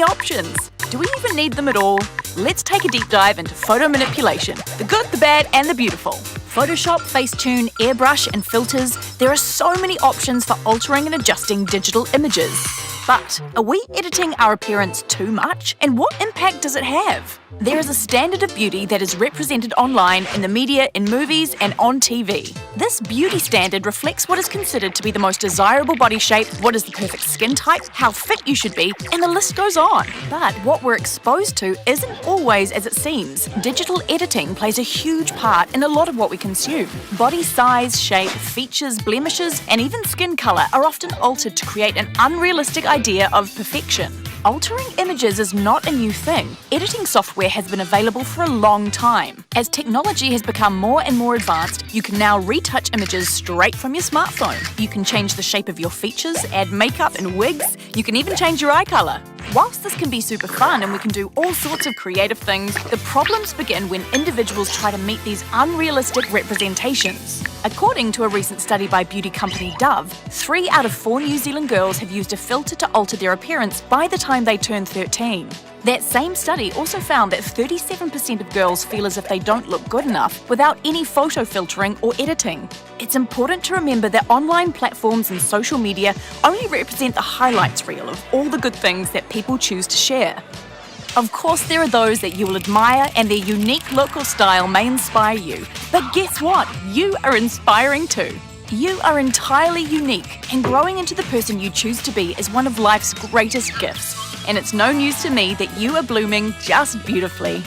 options. Do we even need them at all? Let's take a deep dive into photo manipulation. The good, the bad, and the beautiful. Photoshop, Facetune, airbrush, and filters. There are so many options for altering and adjusting digital images. But are we editing our appearance too much? And what impact does it have? There is a standard of beauty that is represented online, in the media, in movies, and on TV. This beauty standard reflects what is considered to be the most desirable body shape, what is the perfect skin type, how fit you should be, and the list goes on. But what we're exposed to isn't always as it seems. Digital editing plays a huge part in a lot of what we consume. Body size, shape, features, blemishes, and even skin colour are often altered to create an unrealistic idea of perfection. Altering images is not a new thing. Editing software has been available for a long time. As technology has become more and more advanced, you can now retouch images straight from your smartphone. You can change the shape of your features, add makeup and wigs. You can even change your eye colour. Whilst this can be super fun and we can do all sorts of creative things, the problems begin when individuals try to meet these unrealistic representations. According to a recent study by beauty company Dove, 3 out of 4 New Zealand girls have used a filter to alter their appearance by the time they turn 13. That same study also found that 37% of girls feel as if they don't look good enough without any photo filtering or editing. It's important to remember that online platforms and social media only represent the highlights reel of all the good things that people choose to share. Of course, there are those that you will admire and their unique look or style may inspire you. But guess what? You are inspiring too. You are entirely unique, and growing into the person you choose to be is one of life's greatest gifts. And it's no news to me that you are blooming just beautifully.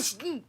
Good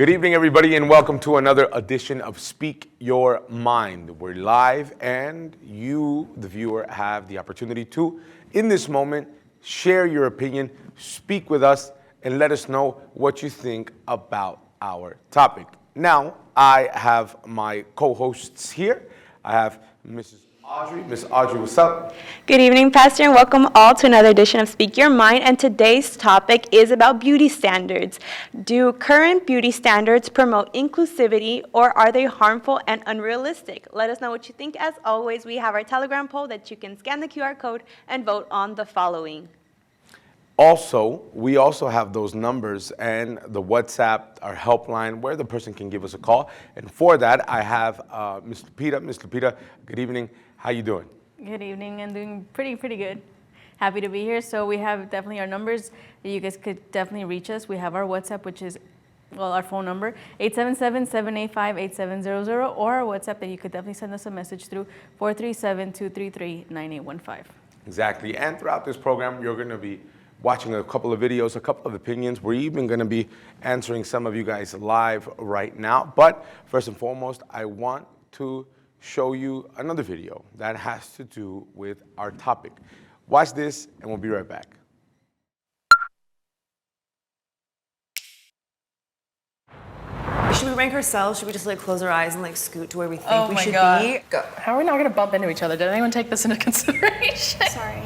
evening, everybody, and welcome to another edition of Speak Your Mind. We're live, and you, the viewer, have the opportunity to, in this moment, share your opinion, speak with us, and let us know what you think about our topic. Now, I have my co-hosts here. I have Mrs. Audrey. Miss Audrey, what's up? Good evening, Pastor, and welcome all to another edition of Speak Your Mind. And today's topic is about beauty standards. Do current beauty standards promote inclusivity, or are they harmful and unrealistic? Let us know what you think. As always, we have our Telegram poll that you can scan the QR code and vote on the following. Also, we also have those numbers and the WhatsApp, our helpline, where the person can give us a call. And for that, I have Ms. Lupita. Ms. Lupita, good evening. How you doing? Good evening, and doing pretty good. Happy to be here. So we have definitely our numbers. You guys could definitely reach us. We have our WhatsApp, which is, well, our phone number, 877-785-8700, or our WhatsApp that you could definitely send us a message through, 437-233-9815. Exactly. And throughout this program, you're going to be watching a couple of videos, a couple of opinions. We're even going to be answering some of you guys live right now. But first and foremost, I want to show you another video that has to do with our topic. Watch this, and we'll be right back. Should we rank ourselves? Should we just like close our eyes and like scoot to where we think we should be? Go. How are we not going to bump into each other? Did anyone take this into consideration? Sorry.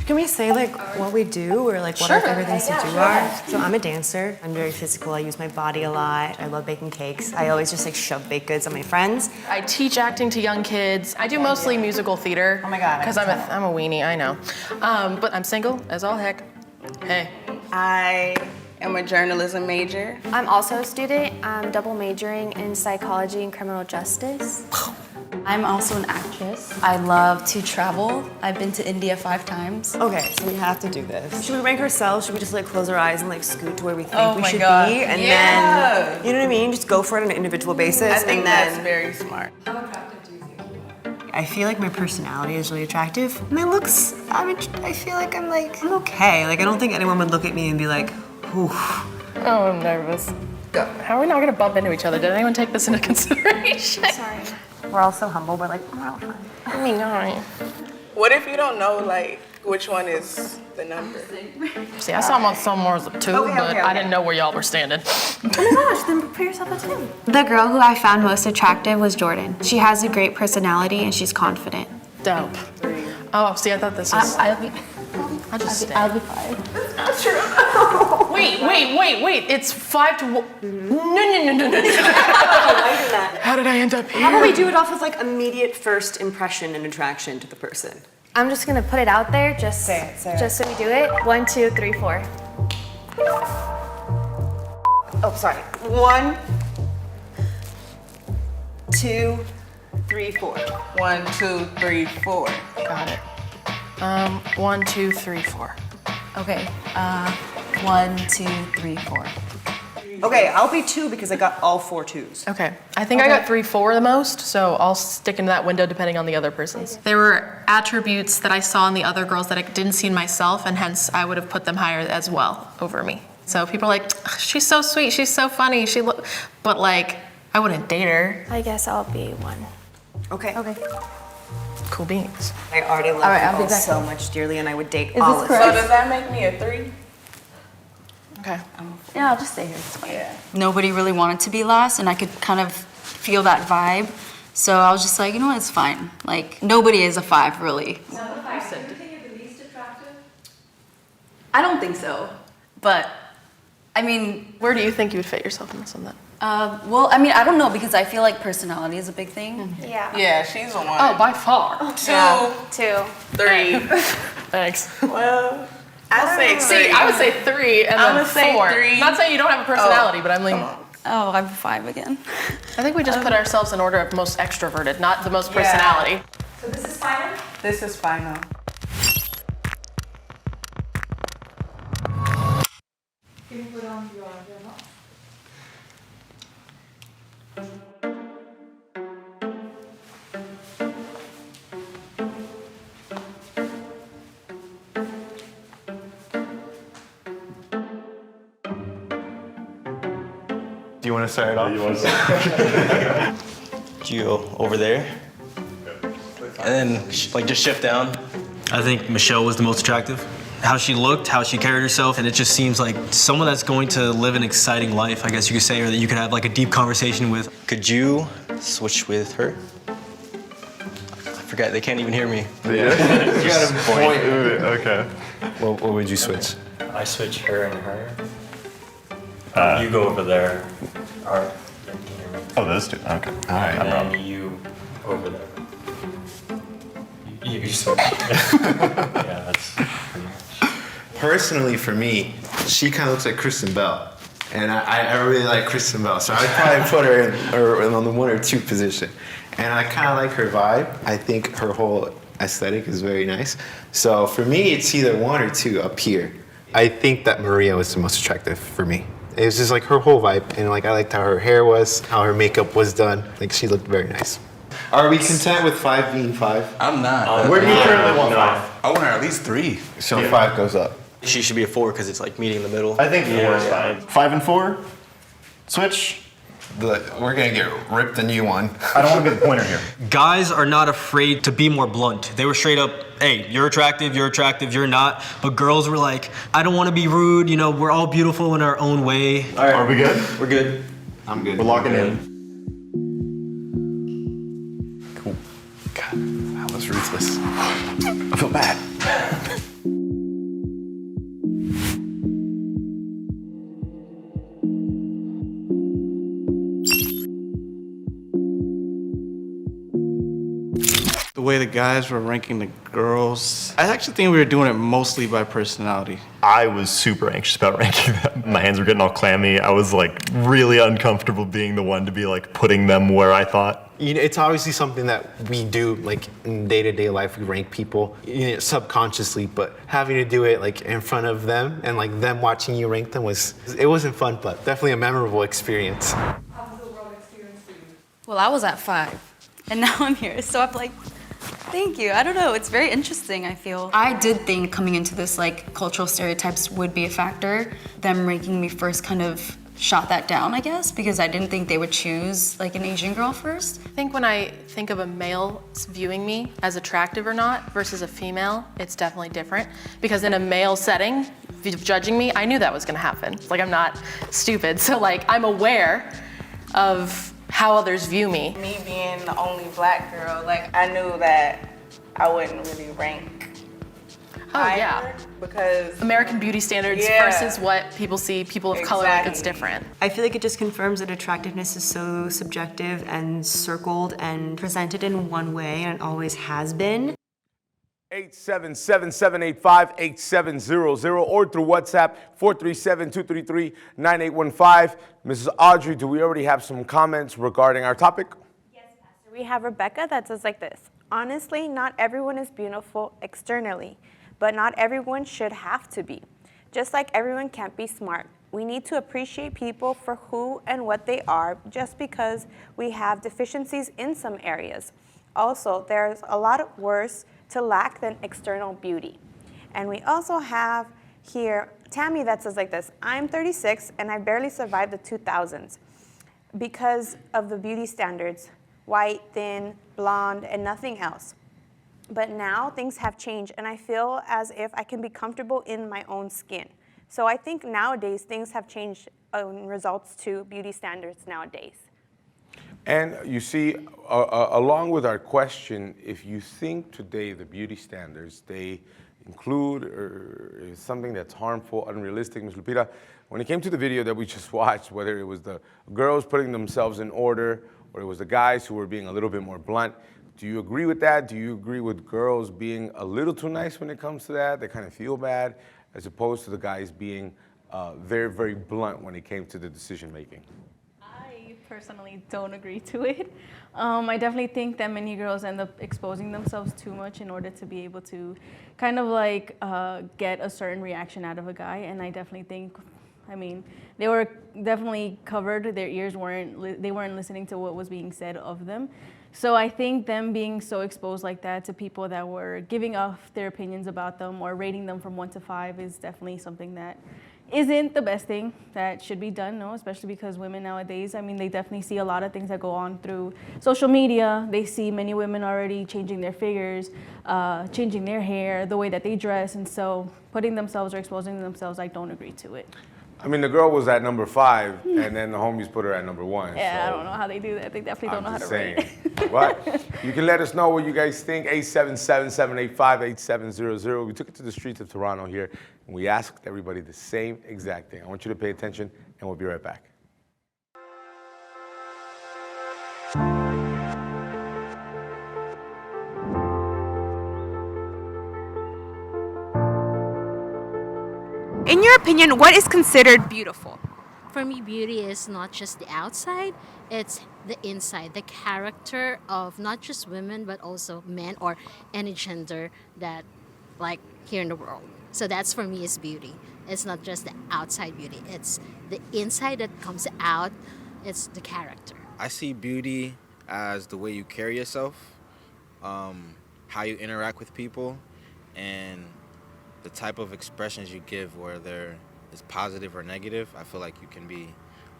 Can we say like what we do or like what our favorite things to do are? So I'm a dancer. I'm very physical. I use my body a lot. I love baking cakes. I always just like shove baked goods on my friends. I teach acting to young kids. I do mostly musical theater. Oh my God, Because I'm a weenie, I know. But I'm single as all heck. Hey. I am a journalism major. I'm also a student. I'm double majoring in psychology and criminal justice. I'm also an actress. I love to travel. I've been to India 5 times. Okay, so we have to do this. Should we rank ourselves? Should we just like close our eyes and like scoot to where we think Oh we my should God. be? And then, you know what I mean? Just go for it on an individual basis. I think and that's then very smart. I feel like my personality is really attractive. My looks, I feel like I'm okay. Like I don't think anyone would look at me and be like, ooh. Oh, I'm nervous. Go. How are we not going to bump into each other? Did anyone take this into consideration? Sorry. We're all so humble. We're like, we're all fine. I mean, all right. What if you don't know like which one is the number? See, I saw some more as a 2, but I didn't know where y'all were standing. Oh my gosh, then put yourself at 2. The girl who I found most attractive was Jordan. She has a great personality and she's confident. Dope. Oh, see, I thought this was... I'll be 5. Wait. It's 5 to 1. No. How did I end up here? How about we do it off of like immediate first impression and attraction to the person? I'm just gonna put it out there, just Say it. just so we do it. 1, 2, 3, 4. Oh, sorry. 1, 2, 3, 4. 1, 2, 3, 4. Got it. 1, 2, 3, 4. Okay. 1, 2, 3, 4. Okay, I'll be 2 because I got all 4 2s. Okay. I think I got 3, 4 the most, so I'll stick into that window depending on the other person's. There were attributes that I saw in the other girls that I didn't see in myself, and hence I would have put them higher as well over me. So people are like, she's so sweet, she's so funny, but like, I wouldn't date her. I guess I'll be 1. Okay. Cool beans. I already love I'll people be back. so much dearly, and I would date all of So them. does that make me a 3? Okay. Yeah, I'll just stay here. It's fine. Yeah. Nobody really wanted to be last, and I could kind of feel that vibe. So I was just like, you know what, it's fine. Like, nobody is a 5, really. I don't think so, but I mean, Where do you think you would fit yourself in this one then? well, I mean, I don't know because I feel like personality is a big thing. Yeah. Yeah, she's the one. Oh, by far. 2, 3. Thanks. Well, I'll say 3. See, I would say 3 and I'ma then say 4. 3. Not saying you don't have a personality, but I'm leaning. Oh, I'm 5 again. I think we just put ourselves in order of most extroverted, not the most personality. So this is final? This is final. Can you put on your mask? Do you want to start it off? Gio over there. And then, like, just shift down. I think Michelle was the most attractive. How she looked, how she carried herself, and it just seems like someone that's going to live an exciting life, I guess you could say, or that you could have like a deep conversation with. Could you switch with her? I forgot, they can't even hear me. Yeah. You got a point. Okay. What would you switch? I switch her and her. You go over there. Oh, those two. Okay. All right. And then you over there. You switch. Yeah, that's pretty much. Personally, for me, she kind of looks like Kristen Bell. And I really like Kristen Bell. So I'd probably put her in on the 1 or 2 position. And I kind of like her vibe. I think her whole aesthetic is very nice. So for me, it's either 1 or 2 up here. I think that Maria was the most attractive for me. It was just like her whole vibe. And like I liked how her hair was, how her makeup was done. Like she looked very nice. Are we content with 5 being 5? I'm not. Where do you currently want 5? I want her at least 3. So 5 goes up. She should be a 4 because it's like meeting in the middle. I think 4 is fine. 5 and 4? Switch? We're gonna get ripped a new one. I don't want to be the pointer here. Guys are not afraid to be more blunt. They were straight up, hey, you're attractive, you're not. But girls were like, I don't want to be rude, you know, we're all beautiful in our own way. All right. Are we good? We're good. I'm good. We're locking in. Cool. God, that was ruthless. I feel bad. The way the guys were ranking the girls, I actually think we were doing it mostly by personality. I was super anxious about ranking them. My hands were getting all clammy. I was like really uncomfortable being the one to be like putting them where I thought. You know, it's obviously something that we do like in day-to-day life. We rank people, you know, subconsciously, but having to do it like in front of them and like them watching you rank them wasn't fun, but definitely a memorable experience. How was the overall experience for you? Well, I was at 5, and now I'm here, so I'm like, thank you. I don't know, it's very interesting, I feel. I did think coming into this, like, cultural stereotypes would be a factor. Them ranking me first kind of shot that down, I guess, because I didn't think they would choose, like, an Asian girl first. I think when I think of a male viewing me as attractive or not versus a female, it's definitely different. Because in a male setting, judging me, I knew that was gonna happen. Like, I'm not stupid, so like, I'm aware of how others view me. Me being the only black girl, like I knew that I wouldn't really rank higher because American beauty standards versus what people see, people of color, it's different. I feel like it just confirms that attractiveness is so subjective and circled and presented in one way, and it always has been. 877-785-8700 or through WhatsApp 437-233-9815. Mrs. Audrey, do we already have some comments regarding our topic? Yes, Pastor. We have Rebecca that says like this. Honestly, not everyone is beautiful externally, but not everyone should have to be. Just like everyone can't be smart. We need to appreciate people for who and what they are just because we have deficiencies in some areas. Also, there's a lot worse to lack than external beauty. And we also have here Tammy that says like this, I'm 36 and I barely survived the 2000s because of the beauty standards, white, thin, blonde, and nothing else. But now things have changed and I feel as if I can be comfortable in my own skin. So I think nowadays things have changed in results to beauty standards nowadays. And you see, along with our question, if you think today the beauty standards, they include or is something that's harmful, unrealistic, Ms. Lupita, when it came to the video that we just watched, whether it was the girls putting themselves in order or it was the guys who were being a little bit more blunt, do you agree with that? Do you agree with girls being a little too nice when it comes to that? They kind of feel bad, as opposed to the guys being very, very blunt when it came to the decision making? I personally don't agree to it. I definitely think that many girls end up exposing themselves too much in order to be able to kind of like get a certain reaction out of a guy. And I definitely think, I mean, they were definitely covered. Their ears they weren't listening to what was being said of them. So I think them being so exposed like that to people that were giving off their opinions about them or rating them from 1 to 5 is definitely something that isn't the best thing that should be done, no, especially because women nowadays, I mean, they definitely see a lot of things that go on through social media. They see many women already changing their figures, changing their hair, the way that they dress, and so putting themselves or exposing themselves, I don't agree to it. I mean, the girl was at number 5, and then the homies put her at number 1. Yeah, so I don't know how they do that. They definitely don't know how to rate. But you can let us know what you guys think. 877-785-8700. We took it to the streets of Toronto here, and we asked everybody the same exact thing. I want you to pay attention, and we'll be right back. In your opinion, what is considered beautiful? For me, beauty is not just the outside, it's the inside, the character of not just women, but also men or any gender that, like, here in the world. So that's, for me, is beauty. It's not just the outside beauty, it's the inside that comes out, it's the character. I see beauty as the way you carry yourself, how you interact with people, and the type of expressions you give, whether it's positive or negative. I feel like you can be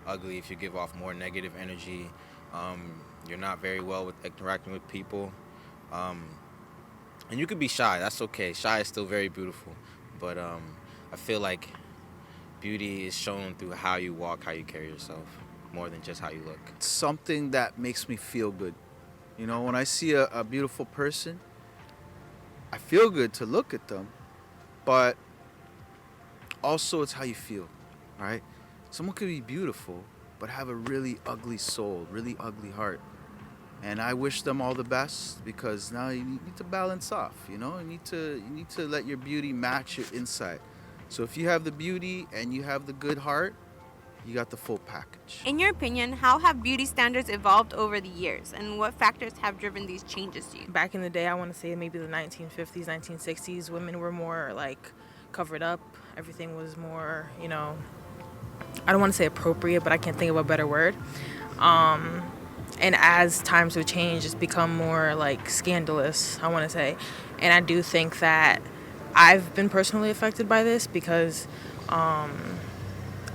ugly if you give off more negative energy. You're not very well with interacting with people. And you could be shy, that's okay. Shy is still very beautiful. But I feel like beauty is shown through how you walk, how you carry yourself, more than just how you look. Something that makes me feel good. You know, when I see a beautiful person, I feel good to look at them. But also it's how you feel, all right? Someone could be beautiful, but have a really ugly soul, really ugly heart. And I wish them all the best, because now you need to balance off, you know? You need to let your beauty match your inside. So if you have the beauty and you have the good heart, you got the full package. In your opinion, how have beauty standards evolved over the years, and what factors have driven these changes to you? Back in the day, I want to say maybe the 1950s, 1960s, women were more like covered up. Everything was more, you know, I don't want to say appropriate, but I can't think of a better word. And as times have changed, it's become more like scandalous, I want to say. And I do think that I've been personally affected by this because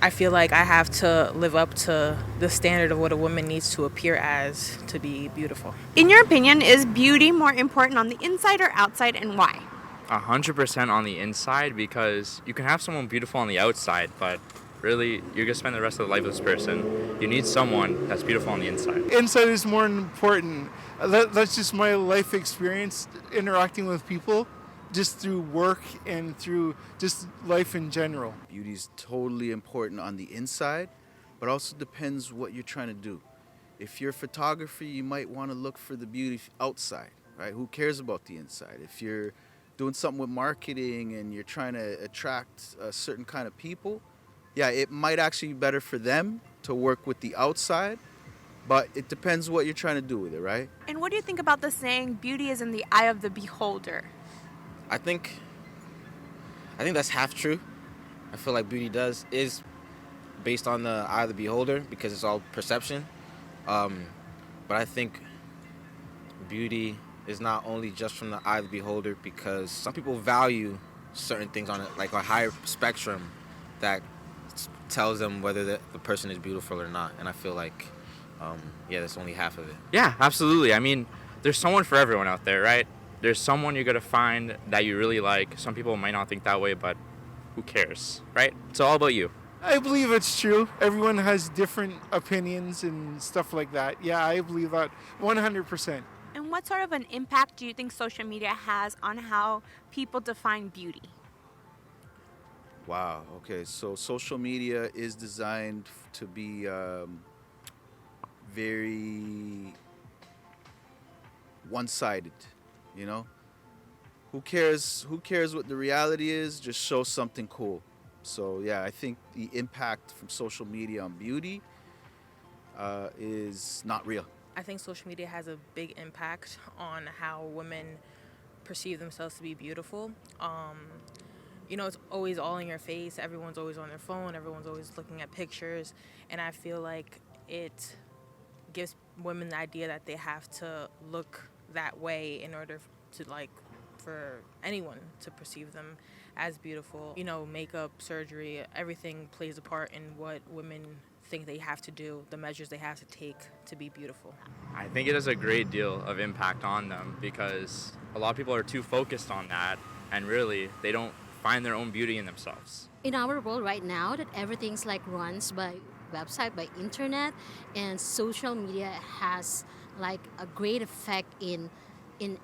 I feel like I have to live up to the standard of what a woman needs to appear as to be beautiful. In your opinion, is beauty more important on the inside or outside, and why? 100% on the inside, because you can have someone beautiful on the outside, but really, you're gonna spend the rest of the life with this person. You need someone that's beautiful on the inside. Inside is more important. That's just my life experience interacting with people, just through work and through just life in general. Beauty's totally important on the inside, but also depends what you're trying to do. If you're a photographer, you might want to look for the beauty outside, right? Who cares about the inside? If you're doing something with marketing and you're trying to attract a certain kind of people, yeah, it might actually be better for them to work with the outside, but it depends what you're trying to do with it, right? And what do you think about the saying, beauty is in the eye of the beholder? I think that's half true. I feel like beauty is based on the eye of the beholder, because it's all perception. But I think beauty is not only just from the eye of the beholder, because some people value certain things on it, like a higher spectrum that tells them whether the person is beautiful or not. And I feel like, that's only half of it. Yeah, absolutely. I mean, there's someone for everyone out there, right? There's someone you're gonna find that you really like. Some people might not think that way, but who cares, right? It's all about you. I believe it's true. Everyone has different opinions and stuff like that. Yeah, I believe that 100%. And what sort of an impact do you think social media has on how people define beauty? Wow. Okay. So social media is designed to be very one-sided. You know, who cares? Who cares what the reality is? Just show something cool. So yeah, I think the impact from social media on beauty is not real. I think social media has a big impact on how women perceive themselves to be beautiful. You know, it's always all in your face. Everyone's always on their phone. Everyone's always looking at pictures. And I feel like it gives women the idea that they have to look that way in order to, like, for anyone to perceive them as beautiful. You know, makeup, surgery, everything plays a part in what women think they have to do, the measures they have to take to be beautiful. I think it has a great deal of impact on them because a lot of people are too focused on that and really they don't find their own beauty in themselves. In our world right now, that everything's like runs by website, by internet, and social media has like a great effect in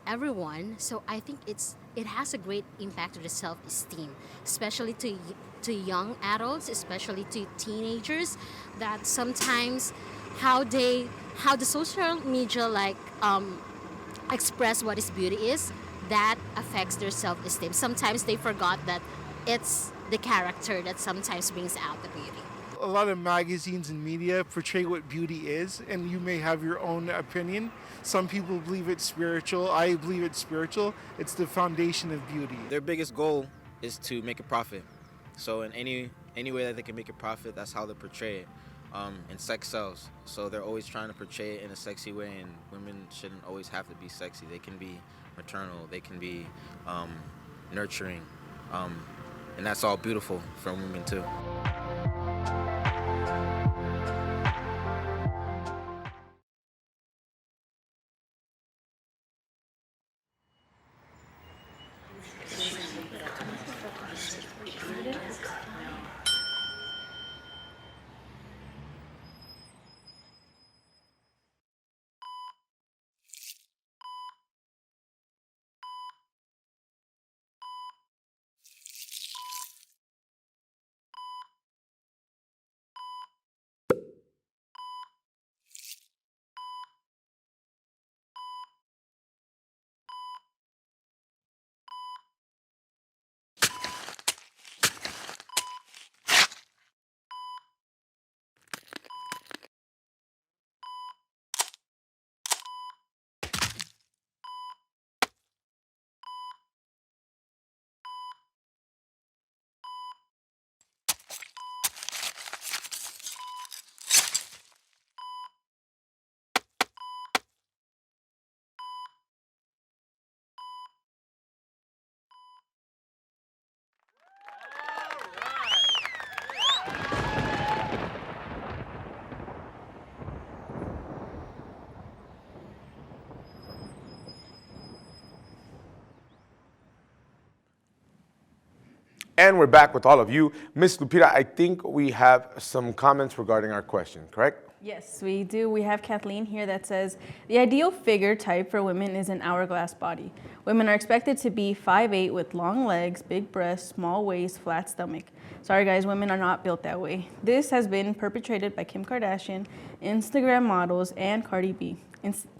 everyone. So I think it has a great impact to the self-esteem, especially to young adults, especially to teenagers, that sometimes how the social media like express what is beauty is, that affects their self-esteem. Sometimes they forgot that it's the character that sometimes brings out the beauty. A lot of magazines and media portray what beauty is, and you may have your own opinion. Some people believe it's spiritual. I believe it's spiritual. It's the foundation of beauty. Their biggest goal is to make a profit. So in any way that they can make a profit, that's how they portray it. And sex sells. So they're always trying to portray it in a sexy way, and women shouldn't always have to be sexy. They can be maternal. They can be nurturing. And that's all beautiful for women too. And we're back with all of you. Miss Lupita, I think we have some comments regarding our question, correct? Yes, we do. We have Kathleen here that says, the ideal figure type for women is an hourglass body. Women are expected to be 5'8" with long legs, big breasts, small waist, flat stomach. Sorry guys, women are not built that way. This has been perpetrated by Kim Kardashian, Instagram models, and Cardi B.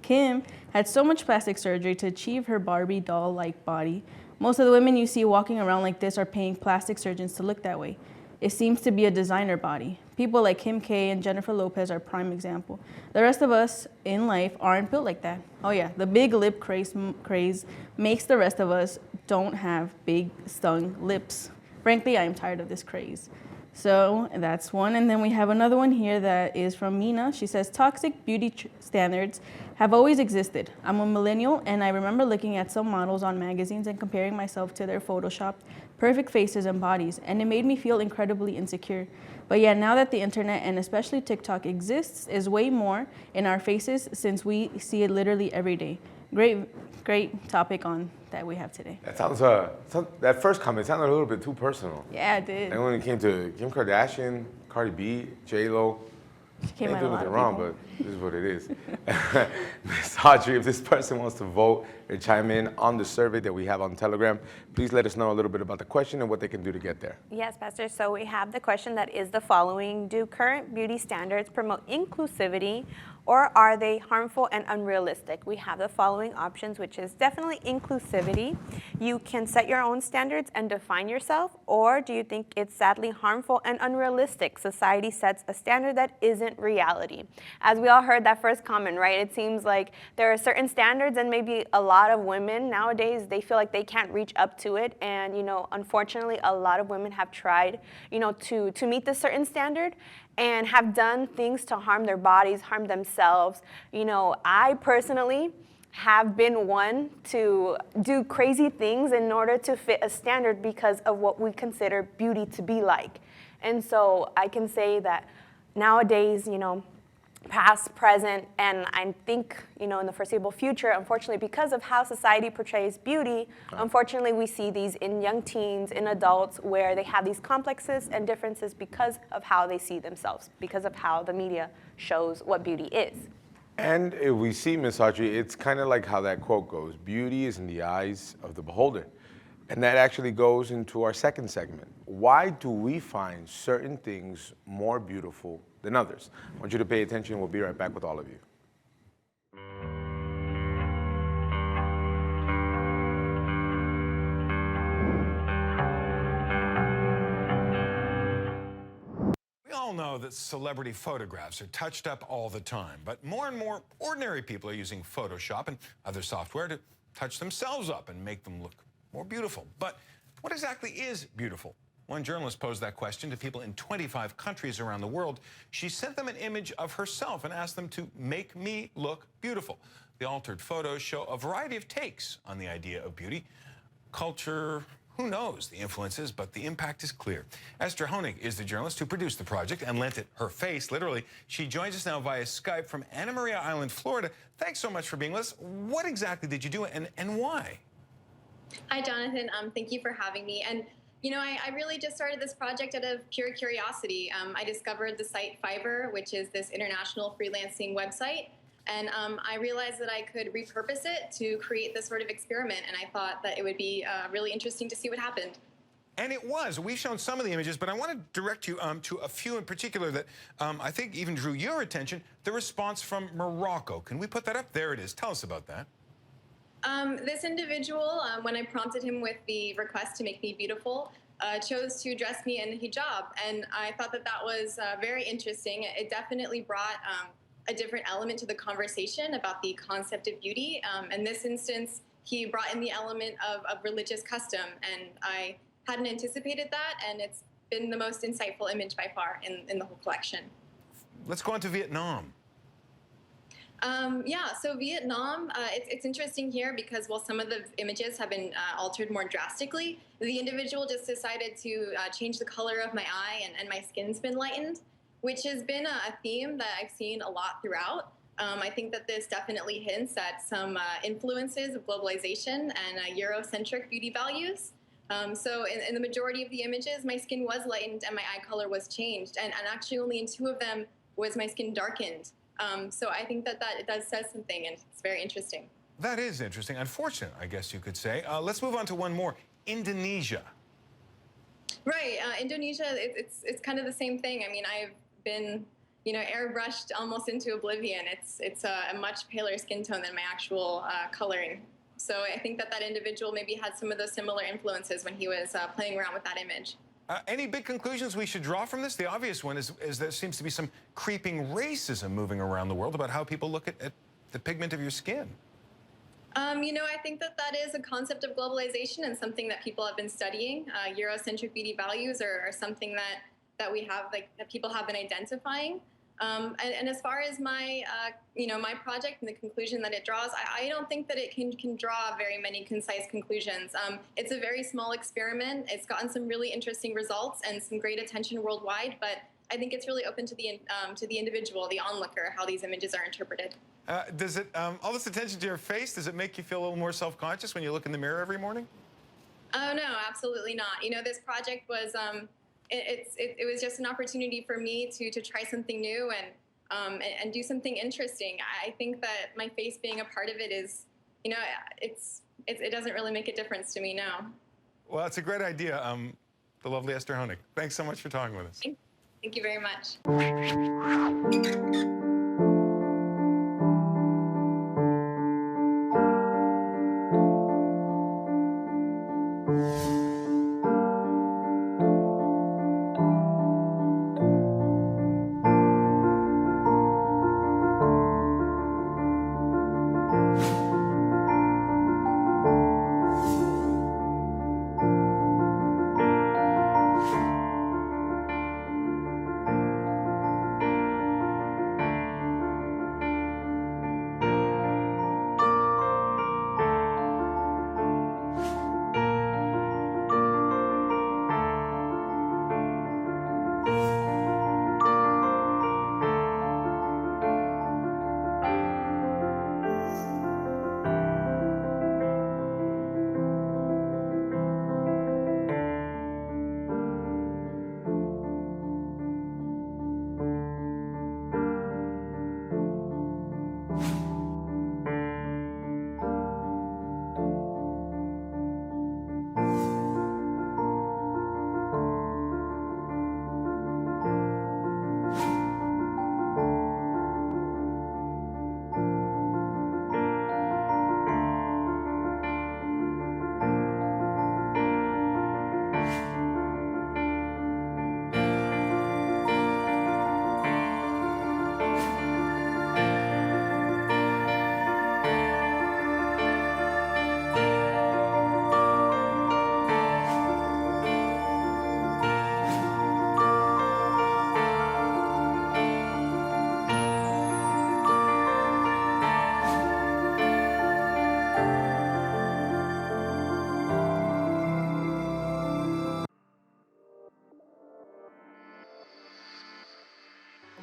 Kim had so much plastic surgery to achieve her Barbie doll-like body. Most of the women you see walking around like this are paying plastic surgeons to look that way. It seems to be a designer body. People like Kim K and Jennifer Lopez are prime example. The rest of us in life aren't built like that. Oh yeah, the big lip craze makes the rest of us don't have big stung lips. Frankly, I am tired of this craze. So that's one. And then we have another one here that is from Mina. She says, toxic beauty standards have always existed. I'm a millennial, and I remember looking at some models on magazines and comparing myself to their photoshopped perfect faces and bodies, and it made me feel incredibly insecure. But yeah, now that the internet and especially TikTok exists, is way more in our faces since we see it literally every day. Great topic on that we have today. That sounds, that first comment sounded a little bit too personal. Yeah, it did. And when it came to Kim Kardashian, Cardi B, J-Lo, came Ain't out a doing lot nothing of wrong, people. but this is what it is. Ms. Audrey, if this person wants to vote or chime in on the survey that we have on Telegram, please let us know a little bit about the question and what they can do to get there. Yes, Pastor. So we have the question that is the following. Do current beauty standards promote inclusivity or are they harmful and unrealistic? We have the following options, which is definitely inclusivity. You can set your own standards and define yourself, or do you think it's sadly harmful and unrealistic? Society sets a standard that isn't reality. As we all heard that first comment, right? It seems like there are certain standards and maybe a lot of women nowadays, they feel like they can't reach up to it. And, unfortunately, a lot of women have tried, to meet this certain standard and have done things to harm their bodies, harm themselves. I personally have been one to do crazy things in order to fit a standard because of what we consider beauty to be like. And so I can say that nowadays, past, present, and I think, in the foreseeable future, unfortunately, because of how society portrays beauty, unfortunately, we see these in young teens, in adults, where they have these complexes and differences because of how they see themselves, because of how the media shows what beauty is. And if we see, Ms. Audrey, it's kind of like how that quote goes, beauty is in the eyes of the beholder. And that actually goes into our second segment. Why do we find certain things more beautiful than others? I want you to pay attention. We'll be right back with all of you. We all know that celebrity photographs are touched up all the time, but more and more ordinary people are using Photoshop and other software to touch themselves up and make them look more beautiful. But what exactly is beautiful? One journalist posed that question to people in 25 countries around the world. She sent them an image of herself and asked them to make me look beautiful. The altered photos show a variety of takes on the idea of beauty. Culture, who knows the influences, but the impact is clear. Esther Honig is the journalist who produced the project and lent it her face, literally. She joins us now via Skype from Anna Maria Island, Florida. Thanks so much for being with us. What exactly did you do and why? Hi, Jonathan. Thank you for having me. And, I really just started this project out of pure curiosity. I discovered the site Fiverr, which is this international freelancing website. And I realized that I could repurpose it to create this sort of experiment. And I thought that it would be really interesting to see what happened. And it was. We've shown some of the images, but I want to direct you to a few in particular that I think even drew your attention. The response from Morocco. Can we put that up? There it is. Tell us about that. This individual, when I prompted him with the request to make me beautiful, chose to dress me in hijab. And I thought that that was very interesting. It definitely brought a different element to the conversation about the concept of beauty. In this instance, he brought in the element of religious custom. And I hadn't anticipated that. And it's been the most insightful image by far in the whole collection. Let's go on to Vietnam. So Vietnam, it's interesting here because while some of the images have been altered more drastically, the individual just decided to change the color of my eye and my skin's been lightened, which has been a theme that I've seen a lot throughout. I think that this definitely hints at some influences of globalization and Eurocentric beauty values. So in the majority of the images, my skin was lightened and my eye color was changed. And actually only in 2 of them was my skin darkened. So I think that it does say something, and it's very interesting. That is interesting. Unfortunate, I guess you could say. Let's move on to one more. Indonesia. Right. Indonesia, it's kind of the same thing. I mean, I've been, airbrushed almost into oblivion. It's a much paler skin tone than my actual coloring. So I think that individual maybe had some of those similar influences when he was playing around with that image. Any big conclusions we should draw from this? The obvious one is there seems to be some creeping racism moving around the world about how people look at the pigment of your skin. I think that is a concept of globalization and something that people have been studying. Eurocentric beauty values are something that we have, that people have been identifying. And as far as my, my project and the conclusion that it draws, I don't think that it can draw very many concise conclusions. It's a very small experiment. It's gotten some really interesting results and some great attention worldwide, but I think it's really open to the individual, the onlooker, how these images are interpreted. Does it, all this attention to your face, does it make you feel a little more self-conscious when you look in the mirror every morning? Oh, no, absolutely not. This project was, it was just an opportunity for me to try something new. And and do something interesting. I think that my face being a part of it is, you know, it doesn't really make a difference to me now. Well, that's a great idea. The lovely Esther Honig. Thanks so much for talking with us. Thank you very much.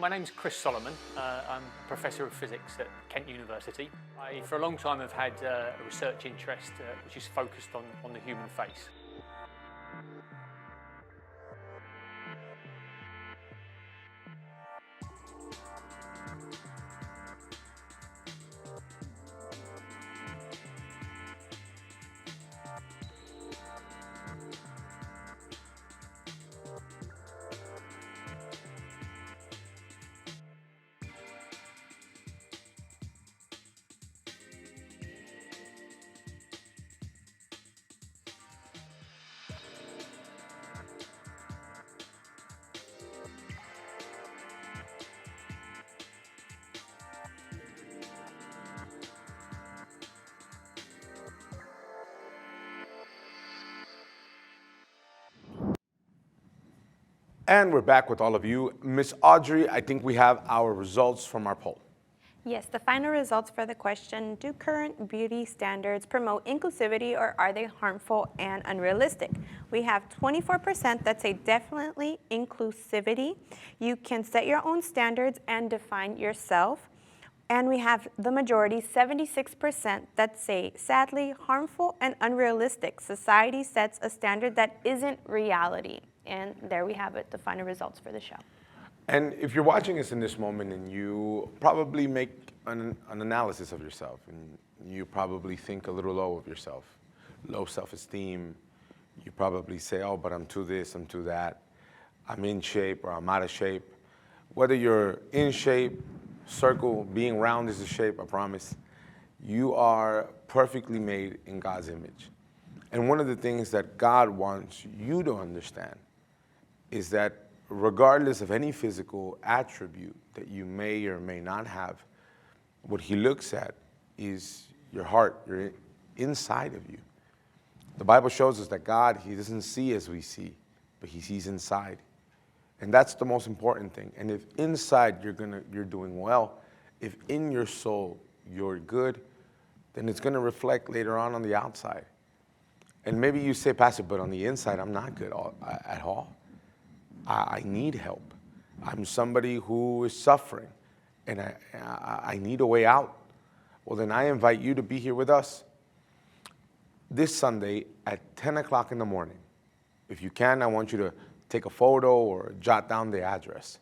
My name's Chris Solomon. I'm a professor of physics at Kent University. I, for a long time, have had a research interest which is focused on the human face. And we're back with all of you. Miss Audrey, I think we have our results from our poll. Yes, the final results for the question, do current beauty standards promote inclusivity or are they harmful and unrealistic? We have 24% that say definitely inclusivity. You can set your own standards and define yourself. And we have the majority, 76%, that say sadly harmful and unrealistic. Society sets a standard that isn't reality. And there we have it, the final results for the show. And if you're watching us in this moment and you probably make an analysis of yourself and you probably think a little low of yourself, low self-esteem, you probably say, oh, but I'm too this, I'm too that, I'm in shape or I'm out of shape. Whether you're in shape, circle, being round is a shape, I promise, you are perfectly made in God's image. And one of the things that God wants you to understand is that regardless of any physical attribute that you may or may not have, what he looks at is your heart, your inside of you. The Bible shows us that God, he doesn't see as we see, but he sees inside. And that's the most important thing. And if inside you're doing well, if in your soul you're good, then it's gonna reflect later on the outside. And maybe you say, Pastor, but on the inside, I'm not good at all. I need help. I'm somebody who is suffering, and I need a way out. Well, then I invite you to be here with us this Sunday at 10 o'clock in the morning. If you can, I want you to take a photo or jot down the address.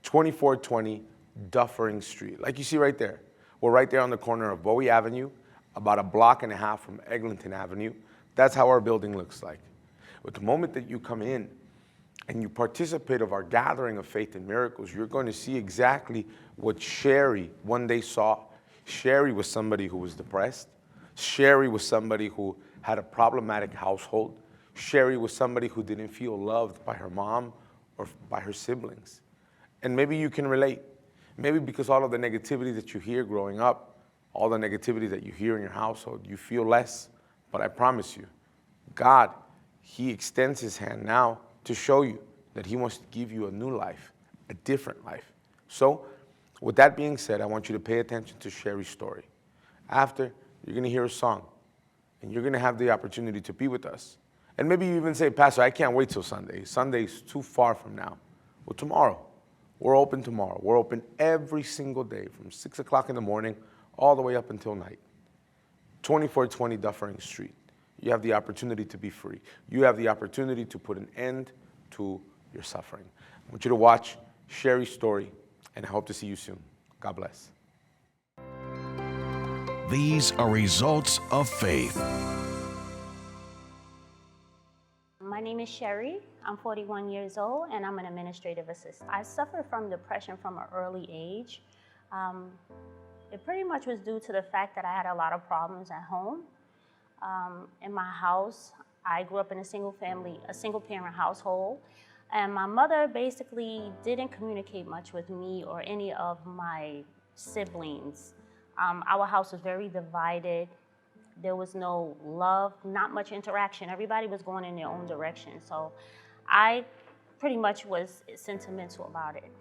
2420 Dufferin Street. Like you see right there. We're right there on the corner of Bowie Avenue, about a block and a half from Eglinton Avenue. That's how our building looks like. But the moment that you come in and you participate of our gathering of faith and miracles, you're going to see exactly what Sherry one day saw. Sherry was somebody who was depressed. Sherry was somebody who had a problematic household. Sherry was somebody who didn't feel loved by her mom or by her siblings. And maybe you can relate. Maybe because all of the negativity that you hear growing up, all the negativity that you hear in your household, you feel less. But I promise you, God, He extends His hand now to show you that He wants to give you a new life, a different life. So, with that being said, I want you to pay attention to Sherry's story. After, you're going to hear a song, and you're going to have the opportunity to be with us. And maybe you even say, Pastor, I can't wait till Sunday. Sunday's too far from now. Well, tomorrow. We're open tomorrow. We're open every single day from 6 o'clock in the morning all the way up until night. 2420 Dufferin Street. You have the opportunity to be free. You have the opportunity to put an end to your suffering. I want you to watch Sherry's story, and I hope to see you soon. God bless. These are results of faith. My name is Sherry. I'm 41 years old, and I'm an administrative assistant. I suffer from depression from an early age. It pretty much was due to the fact that I had a lot of problems at home. In my house, I grew up in a single parent household, and my mother basically didn't communicate much with me or any of my siblings. Our house was very divided. There was no love, not much interaction. Everybody was going in their own direction. So I pretty much was sentimental about it.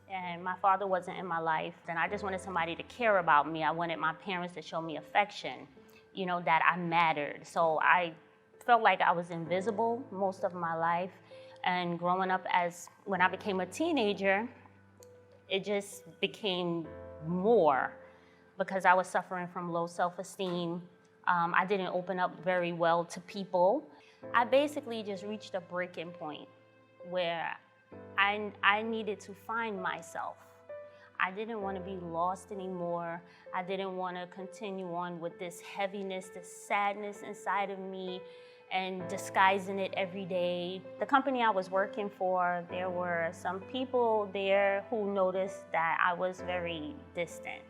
And my father wasn't in my life, and I just wanted somebody to care about me. I wanted my parents to show me affection, you know, that I mattered. So I felt like I was invisible most of my life. And growing up when I became a teenager, it just became more because I was suffering from low self-esteem. I didn't open up very well to people. I basically just reached a breaking point where I needed to find myself. I didn't want to be lost anymore. I didn't want to continue on with this heaviness, this sadness inside of me and disguising it every day. The company I was working for, there were some people there who noticed that I was very distant.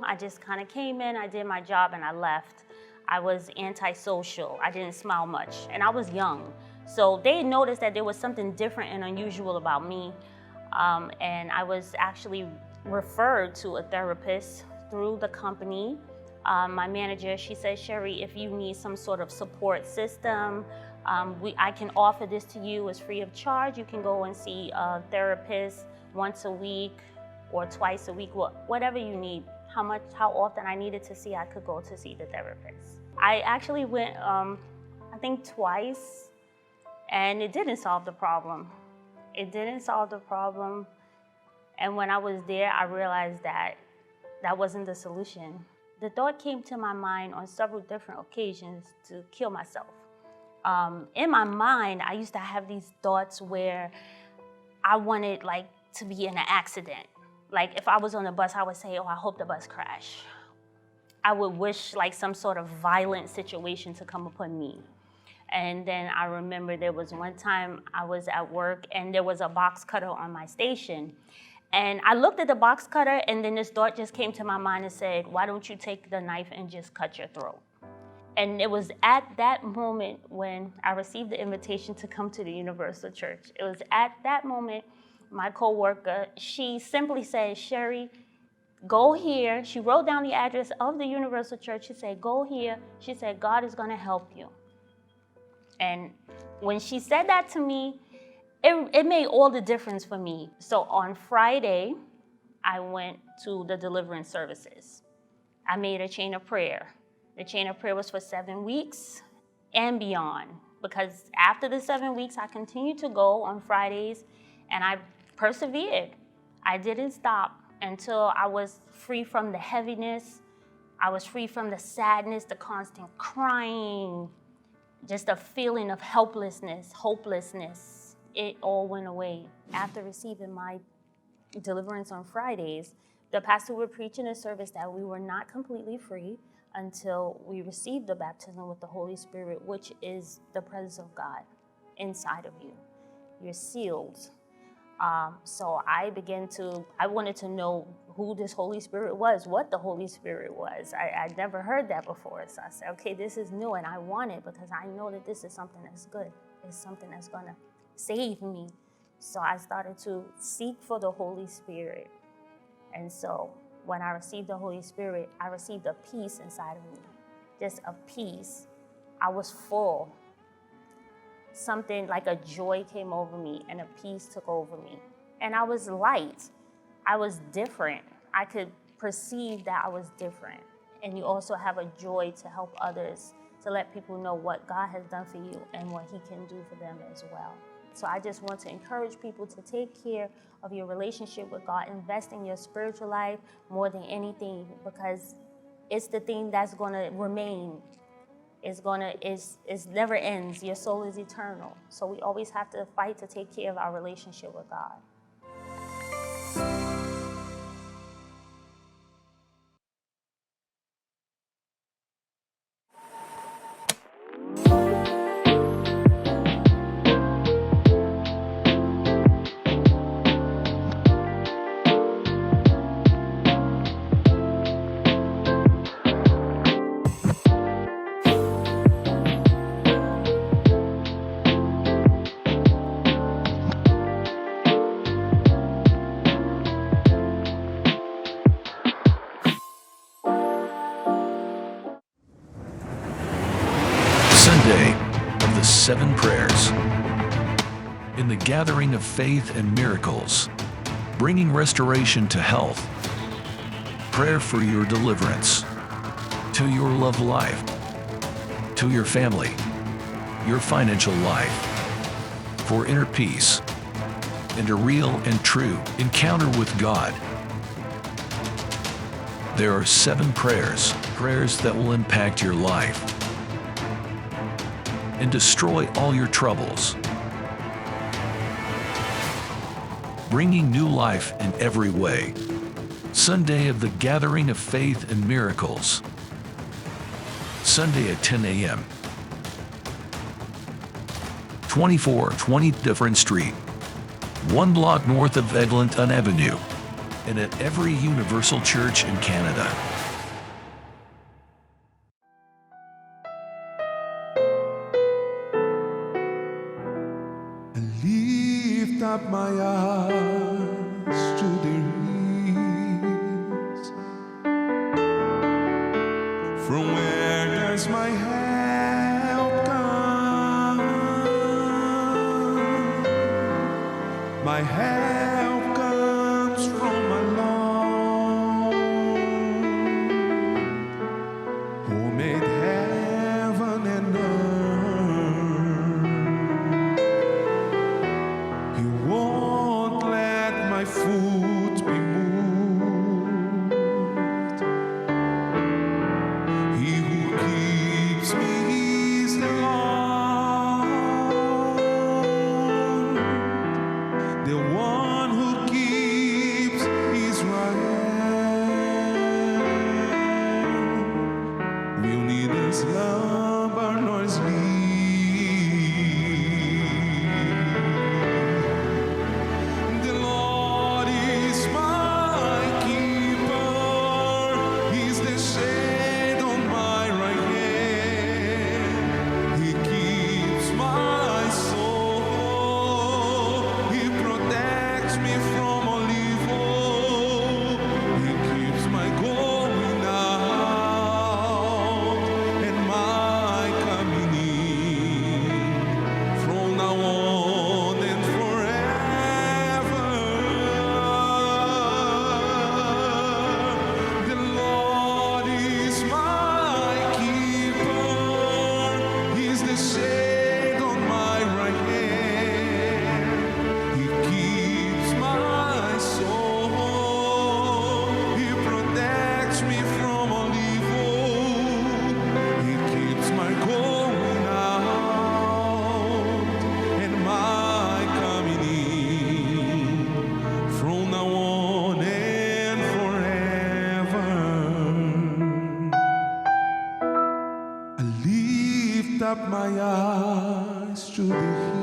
I just kind of came in, I did my job, and I left. I was antisocial. I didn't smile much, and I was young. So they noticed that there was something different and unusual about me, and I was actually referred to a therapist through the company. My manager, she said, Sherry, if you need some sort of support system, I can offer this to you. It's free of charge. You can go and see a therapist once a week or twice a week, whatever you need. How often I needed to see, I could go to see the therapist. I actually went, I think twice, and it didn't solve the problem. It didn't solve the problem. And when I was there, I realized that that wasn't the solution. The thought came to my mind on several different occasions to kill myself. In my mind, I used to have these thoughts where I wanted to be in an accident. Like if I was on the bus, I would say, oh, I hope the bus crash. I would wish some sort of violent situation to come upon me. And then I remember there was one time I was at work and there was a box cutter on my station. And I looked at the box cutter and then this thought just came to my mind and said, why don't you take the knife and just cut your throat? And it was at that moment when I received the invitation to come to the Universal Church. It was at that moment my coworker, she simply said, Sherry, go here. She wrote down the address of the Universal Church. She said, go here. She said, God is going to help you. And when she said that to me, it made all the difference for me. So on Friday, I went to the deliverance services. I made a chain of prayer. The chain of prayer was for 7 weeks and beyond, because after the 7 weeks, I continued to go on Fridays, and I persevered. I didn't stop until I was free from the heaviness. I was free from the sadness, the constant crying, just a feeling of helplessness, hopelessness. It all went away after receiving my deliverance on Fridays, the pastor would preach in a service that we were not completely free until we received the baptism with the Holy Spirit, which is the presence of God inside of you. You're sealed. So I wanted to know who this Holy Spirit was, what the Holy Spirit was. I'd never heard that before. So I said, okay, this is new and I want it because I know that this is something that's good. It's something that's gonna save me. So I started to seek for the Holy Spirit. And so when I received the Holy Spirit, I received a peace inside of me, just a peace. I was full. Something like a joy came over me and a peace took over me. And I was light. I was different. I could perceive that I was different. And you also have a joy to help others, to let people know what God has done for you and what He can do for them as well. So I just want to encourage people to take care of your relationship with God, invest in your spiritual life more than anything, because it's the thing that's going to remain. It never ends. Your soul is eternal. So we always have to fight to take care of our relationship with God. Sunday of the Seven Prayers. In the gathering of faith and miracles, bringing restoration to health, prayer for your deliverance, to your love life, to your family, your financial life, for inner peace, and a real and true encounter with God. There are 7 prayers that will impact your life and destroy all your troubles, bringing new life in every way. Sunday of the Gathering of Faith and Miracles. Sunday at 10 a.m. 2420 Dufferin Street, 1 block north of Eglinton Avenue, and at every Universal Church in Canada. Lift up my eyes to the hills. From where does my help come? My help comes from my Lord, who made heaven and earth. He won't let my foot be moved. He who keeps me is the Lord, the one up my eyes to the